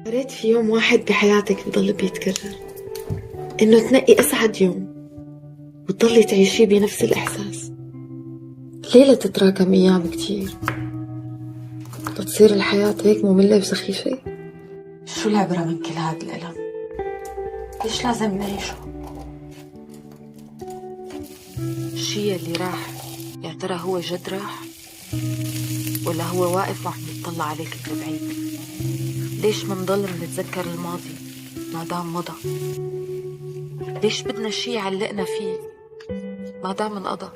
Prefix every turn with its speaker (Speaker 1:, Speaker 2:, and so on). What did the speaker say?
Speaker 1: قريت في يوم واحد بحياتك بضل بيتكرر، إنه تنقي أسعد يوم وتضلي تعيشيه بنفس الإحساس. ليه تتراكم أيام كتير لتصير الحياة هيك مملة وسخيفة؟
Speaker 2: شو العبرة من كل هاد الألم؟ ليش لازم نعيشه؟ الشي اللي راح يا ترى هو جد راح؟ ولا هو واقف وعم يطلع عليك من بعيد؟ ليش منضل منتذكر الماضي ما دام مضى؟ ليش بدنا شي يعلقنا فيه ما دام انقضى؟